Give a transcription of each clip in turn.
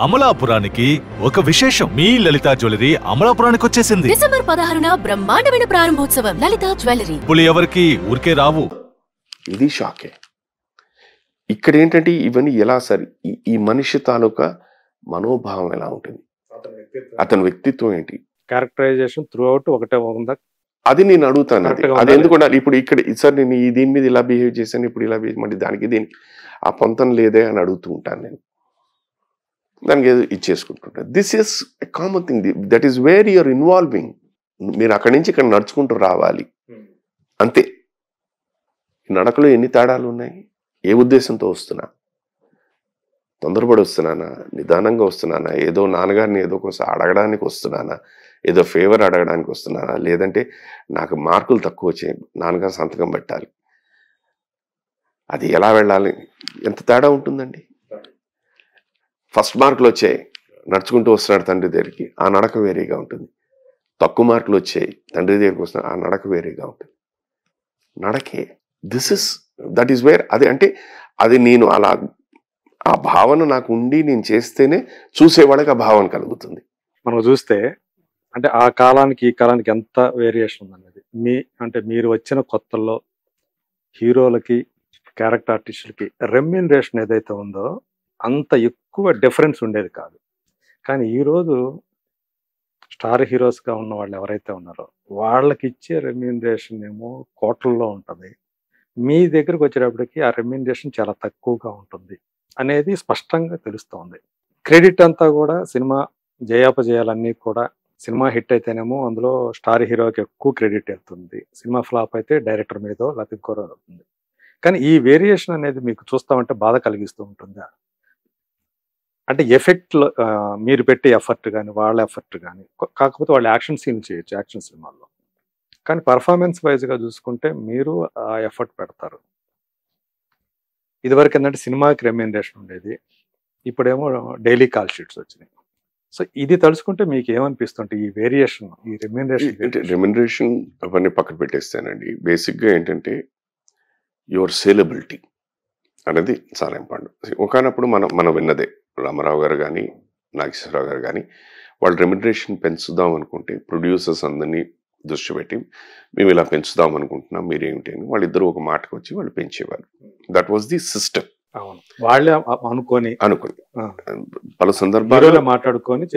అమలాపురానికి ఒక విశేషం. మీ లలితా జ్యువెలరీ అమలాపురానికి వచ్చేసింది. డిసెంబర్ 16న బ్రహ్మాండమైన ప్రారంభోత్సవం. లలితా జ్యువెలరీ. పులి ఎవరికి ఊరికే రావు. ఇది షాకే. ఇక్కడ ఏంటంటే ఇవన్నీ ఎలా సరి ఈ మనిషి తాలూకా మనోభావం ఎలా ఉంటుంది, అతని వ్యక్తిత్వం ఏంటి, క్యారెక్టరైజేషన్ త్రూ అవుట్ ఒకటే ఉందా, అది నేను అడుగుతాను. అది ఎందుకు ఇప్పుడు ఇక్కడ సార్ నేను దీని మీద ఇలా బిహేవ్ చేశాను, ఇప్పుడు ఇలా బిహేవ్, మళ్ళీ దీనికి ఆ పొంతం లేదే అని అడుగుతూ ఉంటాను నేను. దానికి ఏదో ఇచ్చేసుకుంటుంటాను. This is a common thing, that is where you're involving. మీరు అక్కడి నుంచి ఇక్కడ నడుచుకుంటూ రావాలి అంతే. నడకలో ఎన్ని తేడాలు ఉన్నాయి, ఏ ఉద్దేశంతో వస్తున్నా, తొందరపడి వస్తున్నానా, నిదానంగా వస్తున్నానా, ఏదో నాన్నగారిని ఏదో కోసం అడగడానికి వస్తున్నానా, ఏదో ఫేవర్ అడగడానికి వస్తున్నానా, లేదంటే నాకు మార్కులు తక్కువ వచ్చాయి నాన్నగారు సంతకం పెట్టాలి, అది ఎలా వెళ్ళాలి, ఎంత తేడా ఉంటుందండి. ఫస్ట్ మార్కులు వచ్చాయి నడుచుకుంటూ వస్తున్నాడు తండ్రి దగ్గరికి, ఆ నడక వేరేగా ఉంటుంది. తక్కువ మార్కులు వచ్చాయి తండ్రి దగ్గరికి వస్తున్నాడు, ఆ నడక వేరేగా ఉంటుంది. నడకే దట్ ఈస్ వేర్. అది అంటే అది నేను అలా ఆ భావన నాకు ఉండి నేను చేస్తేనే చూసేవాళ్ళకి ఆ భావన కలుగుతుంది. మనం చూస్తే అంటే ఆ కాలానికి ఈ కాలానికి ఎంత వేరియేషన్ ఉందనేది అంటే మీరు వచ్చిన కొత్తల్లో హీరోలకి క్యారెక్టర్ ఆర్టిస్టులకి రెమ్యూనరేషన్ ఏదైతే ఉందో అంత ఎక్కువ డిఫరెన్స్ ఉండేది కాదు. కానీ ఈరోజు స్టార్ హీరోస్గా ఉన్న వాళ్ళు ఎవరైతే ఉన్నారో వాళ్ళకి ఇచ్చే రెమ్యూనరేషన్ ఏమో కోట్లలో ఉంటుంది. మీ దగ్గరకు వచ్చేటప్పటికి ఆ రెమ్యూనరేషన్ చాలా తక్కువగా ఉంటుంది అనేది స్పష్టంగా తెలుస్తోంది. క్రెడిట్ అంతా కూడా సినిమా జయాపజయాలన్నీ కూడా సినిమా హిట్ అయితేనేమో అందులో స్టార్ హీరోకి ఎక్కువ క్రెడిట్ వెళ్తుంది, సినిమా ఫ్లాప్ అయితే డైరెక్టర్ మీదో లేకపోతే ఇంకోరో అవుతుంది. కానీ ఈ వేరియేషన్ అనేది మీకు చూస్తామంటే బాధ కలిగిస్తూ ఉంటుందా? అంటే ఎఫెక్ట్లో మీరు పెట్టే ఎఫర్ట్ కానీ వాళ్ళ ఎఫర్ట్ కానీ, కాకపోతే వాళ్ళు యాక్షన్ సీన్ చేయొచ్చు యాక్షన్ సినిమాల్లో, కానీ పర్ఫార్మెన్స్ వైజ్గా చూసుకుంటే మీరు ఆ ఎఫర్ట్ పెడతారు. ఇదివరకు ఏంటంటే సినిమాకి రెమ్యూనరేషన్ ఉండేది, ఇప్పుడేమో డైలీ కాల్ షీట్స్ వచ్చినాయి. సో ఇది తలుచుకుంటే మీకు ఏమనిపిస్తుంటే ఈ వేరియేషన్, ఈ రెమ్యూనరేషన్ అవన్నీ పక్కన పెట్టేస్తానండి. బేసిక్గా ఏంటంటే యువర్ సేలబిలిటీ అనేది చాలా ఇంపార్టెంట్. ఒకనప్పుడు మనం విన్నదే రామారావు గారు కానీ నాగేశ్వరరావు గారు కానీ వాళ్ళు రెమ్యూనరేషన్ పెంచుదాం అనుకుంటే ప్రొడ్యూసర్స్ అందరినీ దృష్టి పెట్టి మేము ఇలా పెంచుదాం అనుకుంటున్నాం మీరేమిటి అని వాళ్ళిద్దరూ ఒక మాటకు వచ్చి వాళ్ళు పెంచేవారు. That was the system. వాళ్ళే అనుకొని పలు సందర్భాల్లో మాట్లాడుకొని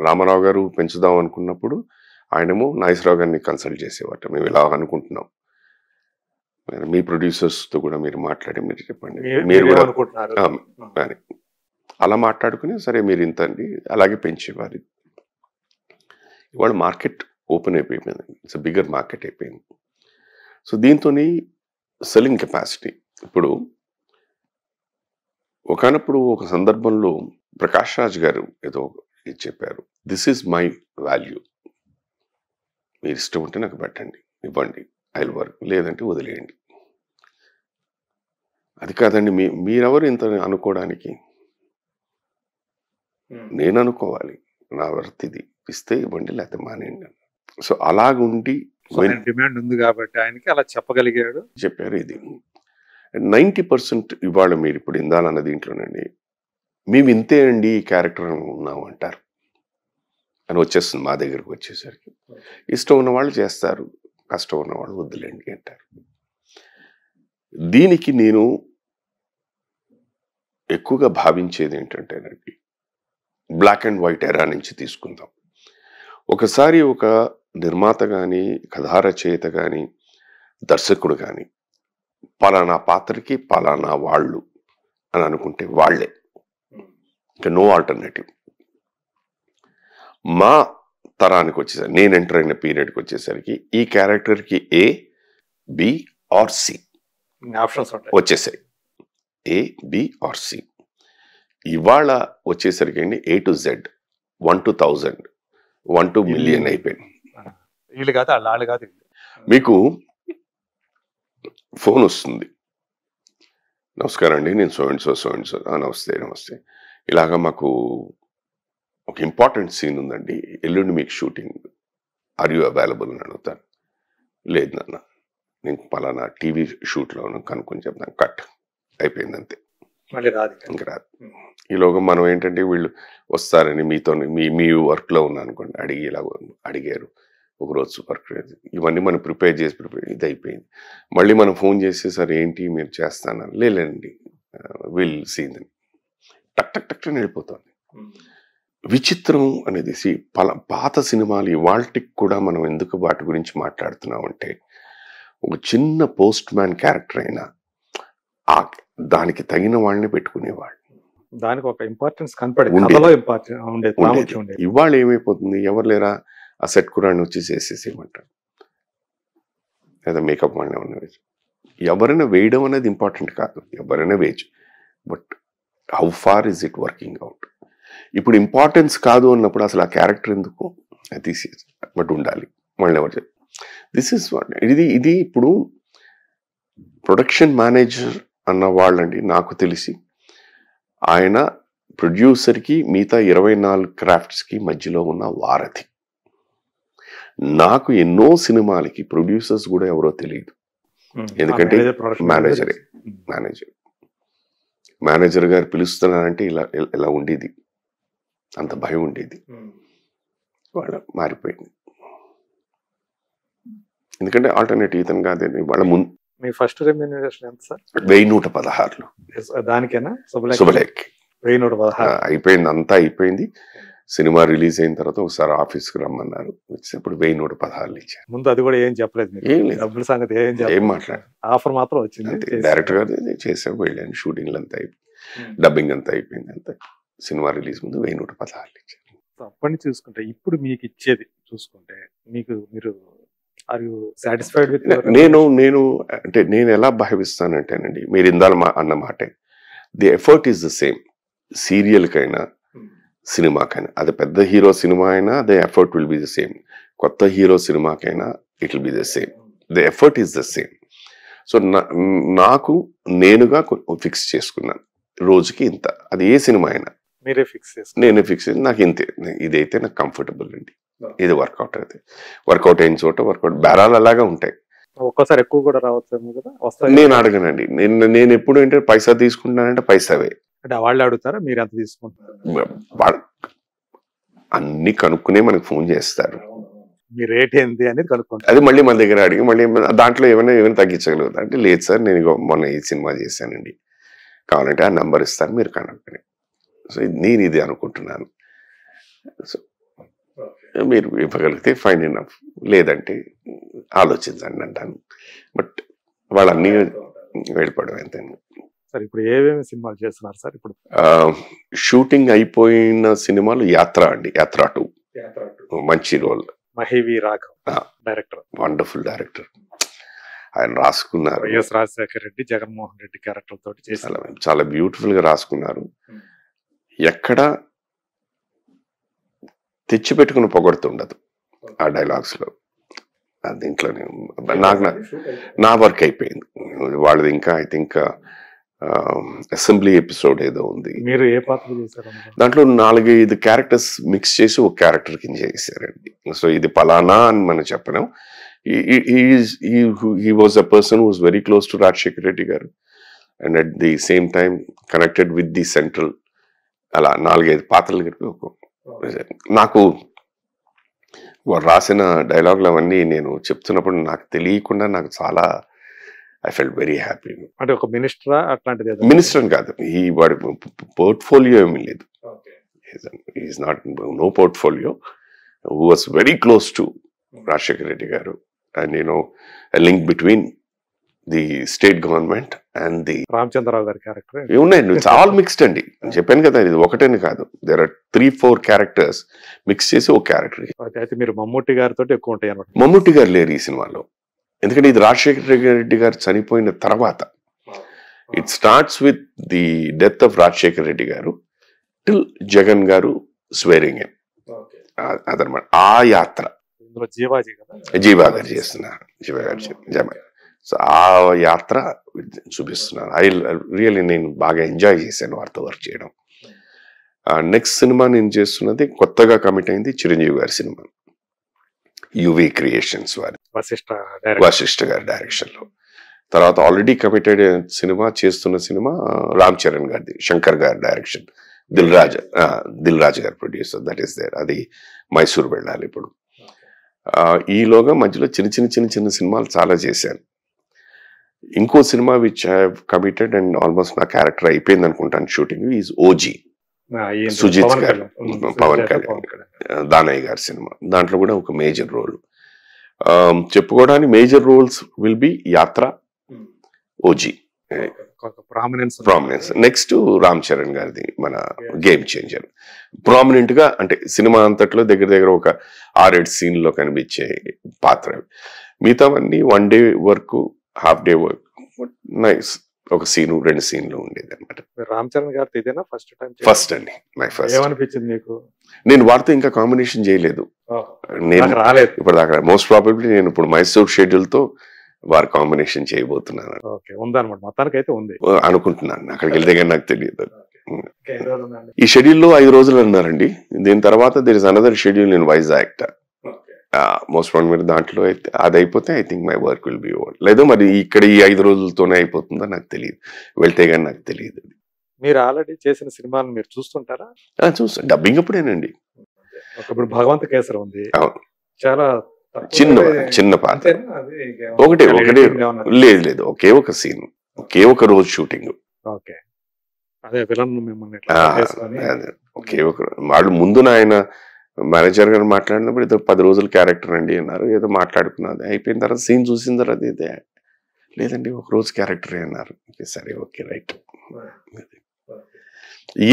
రామారావు గారు పెంచుదాం అనుకున్నప్పుడు ఆయనేమో నాగేశ్వరరావు గారిని కన్సల్ట్ చేసేవారు, మేము ఇలా అనుకుంటున్నాం, మీ ప్రొడ్యూసర్స్తో కూడా మీరు మాట్లాడి మీరు చెప్పండి, మీరు కూడా అని అలా మాట్లాడుకుని సరే మీరు ఇంత అండి అలాగే పెంచేవారు. ఇవాళ మార్కెట్ ఓపెన్ అయిపోయింది, ఇట్స్ బిగ్గర్ మార్కెట్ అయిపోయింది. సో దీంతో సెల్లింగ్ కెపాసిటీ ఇప్పుడు ఒకనప్పుడు ఒక సందర్భంలో ప్రకాష్ రాజ్ గారు ఏదో చెప్పారు, దిస్ ఈజ్ మై వాల్యూ, మీరు ఇష్టం ఉంటే నాకు పెట్టండి ఇవ్వండి ఐల్ వర్క్, లేదంటే వదిలేయండి. అది కాదండి మీరెవరు ఇంత అనుకోవడానికి, నేను అనుకోవాలి, నా వర్త్ ఇది, ఇస్తే ఇవ్వండి లేకపోతే మానేయండి. సో అలాగుండి డిమాండ్ ఉంది కాబట్టి ఆయనకి అలా చెప్పగలిగాడు చెప్పారు. ఇది 90% ఇవాళ మీరు ఇప్పుడు ఇందాలన్న దీంట్లోనండి మేము ఇంతే అండి ఈ క్యారెక్టర్ ఉన్నాము అంటారు అని వచ్చేస్తుంది. మా దగ్గరకు వచ్చేసరికి ఇష్టం ఉన్న వాళ్ళు చేస్తారు, కష్టం ఉన్నవాళ్ళు వద్దులేండి అంటారు. దీనికి నేను ఎక్కువగా భావించేది ఏంటంటేనండి, బ్లాక్ అండ్ వైట్ ఎరా నుంచి తీసుకుందాం. ఒకసారి ఒక నిర్మాత కానీ కథా రచయిత కానీ దర్శకుడు కానీ పలానా పాత్రకి పలానా వాళ్ళు అని అనుకుంటే వాళ్ళే, ఇంకా నో ఆల్టర్నేటివ్. మా తరానికి వచ్చేసరికి, నేను ఎంటర్ అయిన పీరియడ్కి వచ్చేసరికి ఈ క్యారెక్టర్కి ఏ, బి ఆర్ సి ఆప్షన్స్ వచ్చేసాయి, ఏ, బి ఆర్ సి. ఇవాళ వచ్చేసరికి అండి A to Z, 1 to 1000, 1 to million అయిపోయింది. మీకు ఫోన్ వస్తుంది, నమస్కారం అండి నేను సో అండ్ సో, నమస్తే, ఇలాగా మాకు ఒక ఇంపార్టెంట్ సీన్ ఉందండి, ఎల్లుండి మీకు షూటింగ్, ఆర్ యూ అవైలబుల్ అని అడుగుతాను. లేదు నాన్న నేను పలానా టీవీ షూట్లో కనుక్కొని చెప్తాను, కట్ అయిపోయింది అంతే. మళ్ళీ రాదు. ఇంకా రాదు. ఈలోగా మనం ఏంటంటే వీళ్ళు వస్తారని మీతో మీ వర్క్లో ఉన్నా అనుకోండి, ఇలా అడిగారు ఒకరోజు వర్క్, ఇవన్నీ మనం ప్రిపేర్ ఇది అయిపోయింది. మళ్ళీ మనం ఫోన్ చేసి సార్ ఏంటి మీరు చేస్తాను, లేదండి విల్ సీన్ టక్ టక్ టక్ అని వెళ్ళిపోతుంది. విచిత్రం అనేది పాత సినిమాలు ఇవాళకి కూడా మనం ఎందుకు వాటి గురించి మాట్లాడుతున్నామంటే, ఒక చిన్న పోస్ట్ మ్యాన్ క్యారెక్టర్ అయినా దానికి తగిన వాళ్ళని పెట్టుకునేవాళ్ళు, దానికి ఒక ఇంపార్టెన్స్ కనపడేది. ఇవాళ ఏమైపోతుంది, ఎవరు లేరా ఆ సెట్ కురాన్ని వచ్చి చేసేసేయమంటారు, లేదా మేకప్ వాళ్ళని ఉన్నది. ఎవరైనా వేయడం అనేది ఇంపార్టెంట్ కాదు, ఎవరైనా వేయచ్చు, but how far is it working out. ఇప్పుడు ఇంపార్టెన్స్ కాదు అన్నప్పుడు అసలు ఆ క్యారెక్టర్ ఎందుకు తీసేసి బట్ ఉండాలి వాళ్ళు ఎవరు చెప్పి. దిస్ ఇస్ ఇది ఇప్పుడు ప్రొడక్షన్ మేనేజర్ అన్న వాళ్ళండి నాకు తెలిసి ఆయన ప్రొడ్యూసర్కి మిగతా 24 క్రాఫ్ట్స్కి మధ్యలో ఉన్న వారధి. నాకు ఎన్నో సినిమాలకి ప్రొడ్యూసర్స్ కూడా ఎవరో తెలియదు, ఎందుకంటే మేనేజర్ గారు పిలుస్తున్నారంటే ఇలా ఉండేది, అంత భయం ఉండేది. వాళ్ళ మారిపోయింది, ఎందుకంటే ఆల్టర్నేటివ్ ఇతను కాదండి. వాళ్ళ ముందు మీ ఫస్ట్ రెమ్యూనరేషన్ ఎంత సార్? 1116. దానికేనా? శుభలేఖ 1116 అయిపోయింది, అంతా అయిపోయింది. సినిమా రిలీజ్ అయిన తర్వాత ఒకసారి ఆఫీస్కి రమ్మన్నారు, ఇప్పుడు 1116 ఇచ్చారు. ముందు అది కూడా ఏం చెప్పలేదు, ఏం లేదు, డబ్బుల సంగతి ఏం మాట్లాడారు, ఆఫర్ మాత్రం వచ్చింది. డైరెక్టర్ గారు చేసాము, వెళ్ళాను, షూటింగ్లు అంతా అయిపోయింది, డబ్బింగ్ అంతా అయిపోయింది, అంతా సినిమా రిలీజ్ ముందు 1116 ఇచ్చారు. అప్పటి చూసుకుంటే ఇప్పుడు మీకు ఇచ్చేది చూసుకుంటే మీరు ఆర్ యు సాటిస్ఫైడ్ విత్? నేను ఎలా భావిస్తానంటేనండి, మీరు ఇందాల అన్న మాటే, the effort is the same. సీరియల్కైనా సినిమాకైనా, అది పెద్ద హీరో సినిమా అయినా the effort will be the same, కొత్త హీరో సినిమాకైనా it will be the same, the effort is the same. So నాకు నేనుగా ఫిక్స్ చేసుకున్నాను, రోజుకి ఇంత, అది ఏ సినిమా అయినా నేనే ఫిక్స్ చేసి నాకు ఇంతే, ఇదైతే నాకు కంఫర్టబుల్ అండి, ఇది వర్కౌట్ అయితే వర్కౌట్ అయిన చోట వర్కౌట్, బేరాలు అలాగా ఉంటాయి. ఒక్కసారి ఎక్కువ కూడా రావచ్చు కదా, నేను అడగనండి, నేను ఎప్పుడు ఏంటంటే పైసా తీసుకుంటానంటే పైసావే, అంటే వాళ్ళు అడుగుతారా మీరు ఎంత తీసుకుంటారు? అన్ని కనుక్కునే మనకు ఫోన్ చేస్తారు, మీ రేట్ ఏంటి అనేది కనుక్కుంటారు. అది మళ్ళీ మన దగ్గర అడిగి మళ్ళీ దాంట్లో ఏమైనా తగ్గించగలుగుతా అంటే, లేదు సార్ నేను మొన్న ఈ సినిమా చేశానండి, కావాలంటే ఆ నెంబర్ ఇస్తాను మీరు కనుక్కుని. సో నేను ఇది అనుకుంటున్నాను, సో మీరు ఇవ్వగలిగితే ఫైన్ ఎనఫ్, లేదంటే ఆలోచించండి అంటాను. బట్ వాళ్ళన్నీ వెళ్ళిపోవడం ఎంత. సార్ ఇప్పుడు ఏమేమి సినిమాలు చేస్తున్నారు సార్? ఇప్పుడు షూటింగ్ అయిపోయిన సినిమాలు యాత్ర అండి, యాత్ర 2 మంచి role, Mahi V Raghav director, wonderful director. ఆయన రాసుకున్నారు, వైఎస్ రాజశేఖర రెడ్డి, జగన్మోహన్ రెడ్డి క్యారెక్టర్ తోటి చేసి చాలా బ్యూటిఫుల్ గా రాసుకున్నారు. ఎక్కడ తెచ్చిపెట్టుకుని పొగడుతుండదు ఆ డైలాగ్స్ లో. దీంట్లోనే నా వర్క్ అయిపోయింది, వాళ్ళది ఇంకా ఐ థింక్ అసెంబ్లీ ఎపిసోడ్ ఏదో ఉంది. మీరు ఏ పాత్ర చేశారు దాంట్లో 4-5 క్యారెక్టర్స్ మిక్స్ చేసి ఒక క్యారెక్టర్ కింద చేశారండి. సో ఇది పలానా అని మనం చెప్పలేం. he was a person who was very close to Rajshekar Reddy garu, and at the same time connected with the central. అలా 4-5 పాత్రలు కలిపి నాకు రాసిన డైలాగులు అవన్నీ నేను చెప్తున్నప్పుడు నాకు తెలియకుండా నాకు చాలా ఐ ఫెల్ట్ వెరీ హ్యాపీ. అంటే ఒక మినిస్టరా అట్లాంటిది? మినిస్టర్ అని కాదు, వాడి పోర్ట్ఫోలియో ఏమీ లేదు, is not no portfolio. Who was very close to Rajasekhara Reddy garu, and link between the state government and the Ramachandrarao గారి క్యారెక్టర్ ఉన్నాయండి. చాలా మిక్స్డ్ అండి, చెప్పాను కదా, ఇది ఒకటేని కాదు, దేర్ ఆర్ 3-4 క్యారెక్టర్స్ మిక్స్ చేసి ఒక క్యారెక్టర్. అయితే మీరు మమ్ముట్టి గారితో ఎక్కువ ఉంటాయి అన్నమాట. మమ్ముట్టి గారు లేరు ఈ సినిమాలో, ఎందుకంటే ఇది రాజశేఖర రెడ్డి గారు చనిపోయిన తర్వాత. It starts with the death of Rajasekhara Reddy గారు టిల్ జగన్ గారు స్వేరింగ్ ఇన్, అదనమాట ఆ యాత్ర. జీవా గారు చేస్తున్నారు, జీవా గారు. సో ఆ యాత్ర చూపిస్తున్నారు. రియల్లీ నేను బాగా ఎంజాయ్ చేశాను వారితో వర్క్ చేయడం. నెక్స్ట్ సినిమా నేను చేస్తున్నది కొత్తగా కమిట్ అయింది చిరంజీవి గారి సినిమా, యువి క్రియేషన్స్ వారి, వశిష్ఠ గారి డైరెక్షన్ లో. తర్వాత ఆల్రెడీ కమిటెడ్ సినిమా చేస్తున్న సినిమా రామ్ చరణ్ గారిది, శంకర్ గారి డైరెక్షన్, దిల్ రాజు గారు ప్రొడ్యూసర్, దట్ ఈస్ దేర్. అది మైసూర్ వెళ్ళాలి ఇప్పుడు. ఈలోగా మధ్యలో చిన్న సినిమాలు చాలా చేశాను. ఇంకో cinema which I have committed and almost నా క్యారెక్టర్ అయిపోయింది అనుకుంటాను షూటింగ్, ఈజ్ ఓజీ, సుజిత్ గారు, పవన్ కళ్యాణ్, దానయ్య గారి సినిమా. దాంట్లో కూడా ఒక మేజర్ రోల్. చెప్పుకోవడానికి మేజర్ రోల్స్ విల్ బి యాత్ర, OG, prominence. Next Ram Charan గారిది మన గేమ్ చేంజర్. ప్రామినెంట్ గా అంటే సినిమా అంతట్లో దగ్గర ఒక 6-7 సీన్లో కనిపించే పాత్ర. మిగతావన్నీ 1 day work, half day work, nice, ఒక సీను 2 సీన్లు ఉండేది అనమాట. రామ్ చరణ్ గారితో ఇదేనా ఫస్ట్ అండి, మై ఫస్ట్. ఏమనిపించింది మీకు? నేను వారితో ఇంకా కాంబినేషన్ చేయలేదు, నేను రాలేదు ఇప్పుడు దాకా. మోస్ట్ ప్రాబబ్లీ నేను ఇప్పుడు మైసూర్ షెడ్యూల్ తో వారు కాంబినేషన్ చేయబోతున్నాను ఉందన్నమాట. మొత్తానికి అయితే ఉంది అనుకుంటున్నాను. అక్కడికి వెళ్తే కానీ నాకు తెలియదు. ఈ షెడ్యూల్లో 5 రోజులు అన్నారండి. దీని తర్వాత there is another schedule in Vizag. Most probably దాంట్లో అయితే అది అయిపోతే I think my work will be over. లేదో మరి ఇక్కడ ఈ 5 రోజులతోనే అయిపోతుందో నాకు తెలియదు, వెళ్తే కానీ నాకు తెలియదు. మీరు ఆల్రెడీ చేసిన సినిమాలు మీరు చూస్తుంటారా? చూస్తాను, డబ్బింగ్ అప్పుడేనండి. ఇప్పుడు భగవంత్ కేసరి ఉంది, చాలా చిన్న పాత్ర, ఒకటే లేదు ఒకే ఒక సీన్, ఒకే ఒక రోజు షూటింగ్. అదే విలన్ మిమ్మల్ని ఒకే ఒక వాళ్ళు ముందు ఆయన మేనేజర్ గారు మాట్లాడినప్పుడు ఏదో 10 రోజులు క్యారెక్టర్ అండి అన్నారు, ఏదో మాట్లాడుకున్నది అయిపోయిన తర్వాత సీన్ చూసిన తర్వాత ఇదే లేదండి ఒక రోజు క్యారెక్టరే అన్నారు. సరే ఓకే రైట్.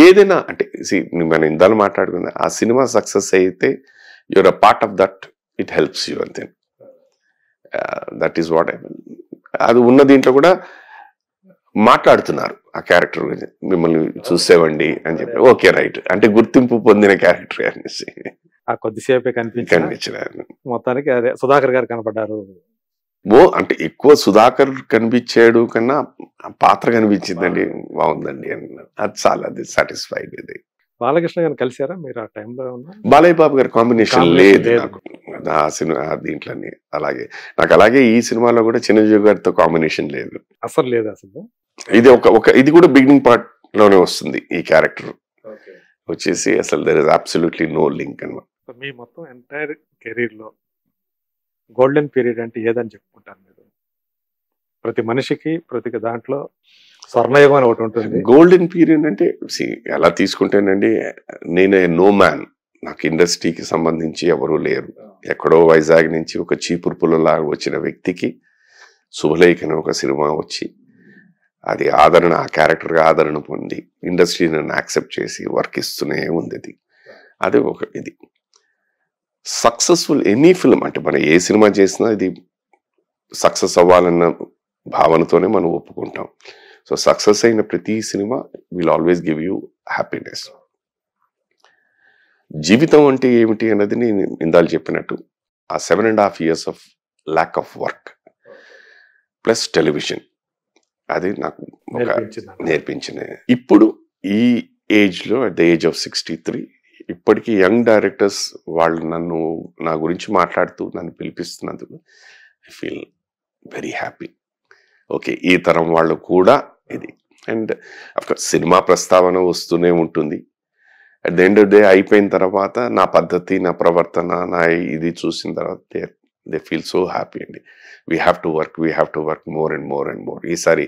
ఏదైనా అంటే మనం ఇందాలు మాట్లాడుకున్నా, ఆ సినిమా సక్సెస్ అయితే your uh part of that, it helps you అంతే. That is what I mean. అది ఉన్న దీంట్లో కూడా మాట్లాడుతున్నారు ఆ క్యారెక్టర్ గురించి, మిమ్మల్ని చూసేవండి అని చెప్పి, ఓకే రైట్ అంటే గుర్తింపు పొందిన క్యారెక్టర్ అనేసి ఆ కొద్దిసేపే కనిపించారు. మొత్తానికి అదే సుధాకర్ గారు కనపడ్డారు. అంటే ఎక్కువ సుధాకర్ కనిపించాడు కన్నా పాత్ర కనిపించిందండి, బాగుందండి అన్నారు. అది చాలా, అది సాటిస్ఫైడ్. ఇది బాలకృష్ణ గారిని కలిసారా మీరు ఆ టైంలో? బాలయ్య బాబు గారి కాంబినేషన్ లేదు నాకు ఆ సినిమా దీంట్లోనే. అలాగే ఈ సినిమాలో కూడా చిరంజీవి గారితో కాంబినేషన్ లేదు, అసలు లేదు. అసలు ఇది ఇది కూడా బిగినింగ్ పార్ట్ లోనే వస్తుంది. ఈ క్యారెక్టర్ వచ్చేసి అసలు there is absolutely no link అన్నమాట. మీ మొత్తం ఎంటైర్ కెరీర్ లో గోల్డెన్ పీరియడ్ అంటే ఏదని చెప్పుకుంటారు మీరు? ప్రతి మనిషికి ప్రతి దాంట్లో స్వర్ణయుగం అని ఒకటి ఉంటుంది. గోల్డెన్ పీరియడ్ అంటే ఎలా తీసుకుంటేనండి, నేను నో మ్యాన్, నాకు ఇండస్ట్రీకి సంబంధించి ఎవరూ లేరు. ఎక్కడో వైజాగ్ నుంచి ఒక చీపురు పుల్లలాగా వచ్చిన వ్యక్తికి శుభలేఖ అనే ఒక సినిమా వచ్చి అది ఆదరణ, ఆ క్యారెక్టర్గా ఆదరణ పొంది ఇండస్ట్రీ నన్ను యాక్సెప్ట్ చేసి వర్క్ ఇస్తూనే ఉంది. అది ఒక ఇది సక్సెస్ఫుల్. ఎనీ ఫిల్మ్ అంటే మనం ఏ సినిమా చేసినా ఇది సక్సెస్ అవ్వాలన్న భావనతోనే మనం ఒప్పుకుంటాం. సో సక్సెస్ అయిన ప్రతి cinema will always give you happiness. జీవితం అంటే ఏమిటి అన్నది నేను ఇందాలు చెప్పినట్టు ఆ 7.5 years of lack of work plus television, అది నాకు నేర్పించిన. ఇప్పుడు ఈ ఏజ్లో అట్ ద ఏజ్ ఆఫ్ 63 ఇప్పటికీ యంగ్ డైరెక్టర్స్ వాళ్ళు నా గురించి మాట్లాడుతూ నన్ను పిలిపిస్తున్నందుకు I feel very happy. Okay, ఈ తరం వాళ్ళు కూడా ఇది. అండ్ అఫ్కోర్స్ సినిమా ప్రస్తావన వస్తూనే ఉంటుంది. At the end of day అయిపోయిన తర్వాత నా పద్ధతి, నా ప్రవర్తన, నా ఇది చూసిన తర్వాత దే ఫీల్ సో హ్యాపీ అండి. We have to work more and more and more. ఈసారి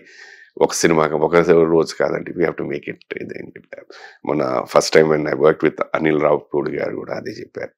ఒక సినిమాకి ఒక రోజు కాదండి, we have to make it. మన first time I work with Anil Ravipudi garu కూడా అదే చెప్పారు.